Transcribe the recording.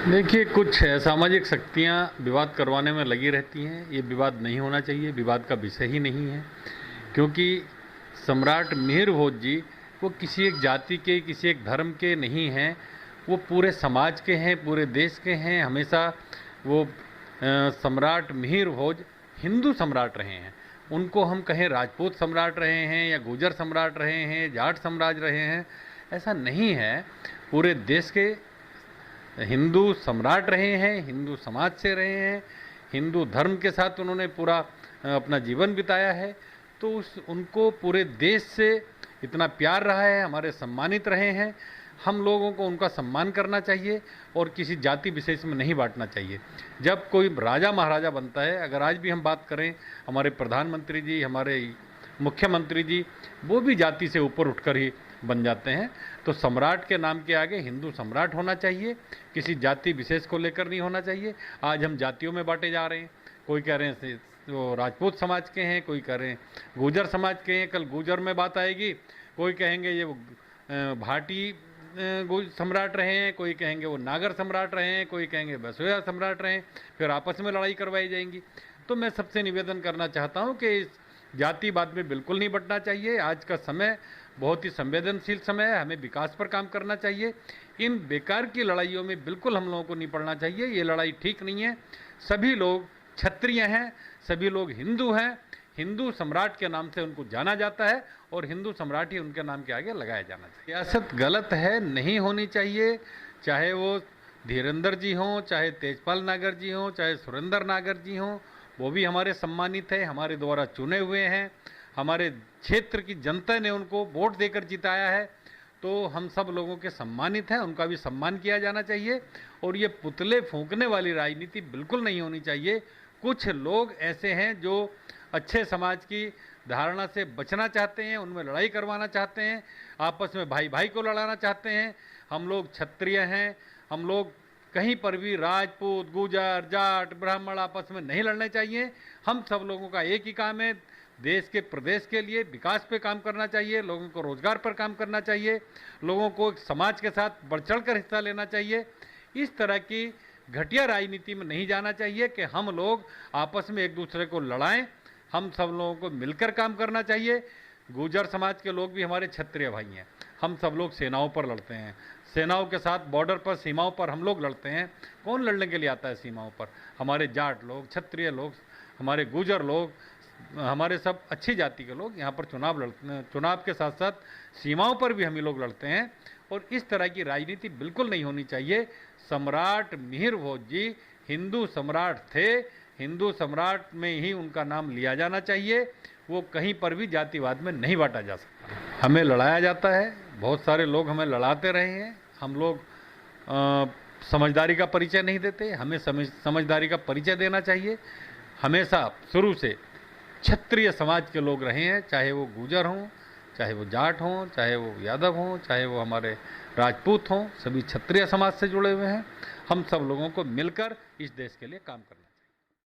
देखिए, कुछ सामाजिक शक्तियाँ विवाद करवाने में लगी रहती हैं। ये विवाद नहीं होना चाहिए, विवाद का विषय ही नहीं है। क्योंकि सम्राट मिहिर भोज जी वो किसी एक जाति के, किसी एक धर्म के नहीं हैं, वो पूरे समाज के हैं, पूरे देश के हैं। हमेशा वो सम्राट मिहिर भोज हिंदू सम्राट रहे हैं। उनको हम कहें राजपूत सम्राट रहे हैं या गुर्जर सम्राट रहे हैं, जाट सम्राट रहे हैं, ऐसा नहीं है। पूरे देश के हिंदू सम्राट रहे हैं, हिंदू समाज से रहे हैं, हिंदू धर्म के साथ उन्होंने पूरा अपना जीवन बिताया है। तो उनको पूरे देश से इतना प्यार रहा है, हमारे सम्मानित रहे हैं। हम लोगों को उनका सम्मान करना चाहिए और किसी जाति विशेष में नहीं बांटना चाहिए। जब कोई राजा महाराजा बनता है, अगर आज भी हम बात करें, हमारे प्रधानमंत्री जी, हमारे मुख्यमंत्री जी, वो भी जाति से ऊपर उठकर ही बन जाते हैं। तो सम्राट के नाम के आगे हिंदू सम्राट होना चाहिए, किसी जाति विशेष को लेकर नहीं होना चाहिए। आज हम जातियों में बांटे जा रहे हैं। कोई कह रहे हैं वो राजपूत समाज के हैं, कोई कह रहे हैं गुर्जर समाज के हैं। कल गुर्जर में बात आएगी, कोई कहेंगे ये वो भाटी सम्राट रहे हैं, कोई कहेंगे वो नागर सम्राट रहे हैं, कोई कहेंगे बसोया सम्राट रहे हैं। फिर आपस में लड़ाई करवाई जाएंगी। तो मैं सबसे निवेदन करना चाहता हूँ कि इस जातिवाद में बिल्कुल नहीं बंटना चाहिए। आज का समय बहुत ही संवेदनशील समय है, हमें विकास पर काम करना चाहिए। इन बेकार की लड़ाइयों में बिल्कुल हम लोगों को नहीं पड़ना चाहिए। ये लड़ाई ठीक नहीं है। सभी लोग क्षत्रिय हैं, सभी लोग हिंदू हैं। हिंदू सम्राट के नाम से उनको जाना जाता है और हिंदू सम्राट ही उनके नाम के आगे लगाया जाना चाहिए। सियासत गलत है, नहीं होनी चाहिए। चाहे वो धीरेंद्र जी हों, चाहे तेजपाल नागर जी हों, चाहे सुरेंद्र नागर जी हों, वो भी हमारे सम्मानित है, हमारे द्वारा चुने हुए हैं। हमारे क्षेत्र की जनता ने उनको वोट देकर जिताया है। तो हम सब लोगों के सम्मानित हैं, उनका भी सम्मान किया जाना चाहिए। और ये पुतले फूंकने वाली राजनीति बिल्कुल नहीं होनी चाहिए। कुछ लोग ऐसे हैं जो अच्छे समाज की धारणा से बचना चाहते हैं, उनमें लड़ाई करवाना चाहते हैं, आपस में भाई भाई को लड़ाना चाहते हैं। हम लोग क्षत्रिय हैं, हम लोग कहीं पर भी राजपूत, गुर्जर, जाट, ब्राह्मण आपस में नहीं लड़ने चाहिए। हम सब लोगों का एक ही काम है, देश के प्रदेश के लिए विकास पे काम करना चाहिए, लोगों को रोजगार पर काम करना चाहिए, लोगों को समाज के साथ बढ़ चढ़ कर हिस्सा लेना चाहिए। इस तरह की घटिया राजनीति में नहीं जाना चाहिए कि हम लोग आपस में एक दूसरे को लड़ाएं। हम सब लोगों को मिलकर काम करना चाहिए। गुर्जर समाज के लोग भी हमारे क्षत्रिय भाई हैं। हम सब लोग सेनाओं पर लड़ते हैं, सेनाओं के साथ बॉर्डर पर, सीमाओं पर हम लोग लड़ते हैं। कौन लड़ने के लिए आता है सीमाओं पर? हमारे जाट लोग, क्षत्रिय लोग, हमारे गुर्जर लोग, हमारे सब अच्छी जाति के लोग यहाँ पर चुनाव के साथ साथ सीमाओं पर भी हम ही लोग लड़ते हैं। और इस तरह की राजनीति बिल्कुल नहीं होनी चाहिए। सम्राट मिहिर भोज जी हिंदू सम्राट थे, हिंदू सम्राट में ही उनका नाम लिया जाना चाहिए। वो कहीं पर भी जातिवाद में नहीं बांटा जा सकता। हमें लड़ाया जाता है, बहुत सारे लोग हमें लड़ाते रहे हैं। हम लोग समझदारी का परिचय नहीं देते, हमें समझदारी का परिचय देना चाहिए। हमेशा शुरू से क्षत्रिय समाज के लोग रहे हैं, चाहे वो गुर्जर हों, चाहे वो जाट हों, चाहे वो यादव हों, चाहे वो हमारे राजपूत हों, सभी क्षत्रिय समाज से जुड़े हुए हैं। हम सब लोगों को मिलकर इस देश के लिए काम करना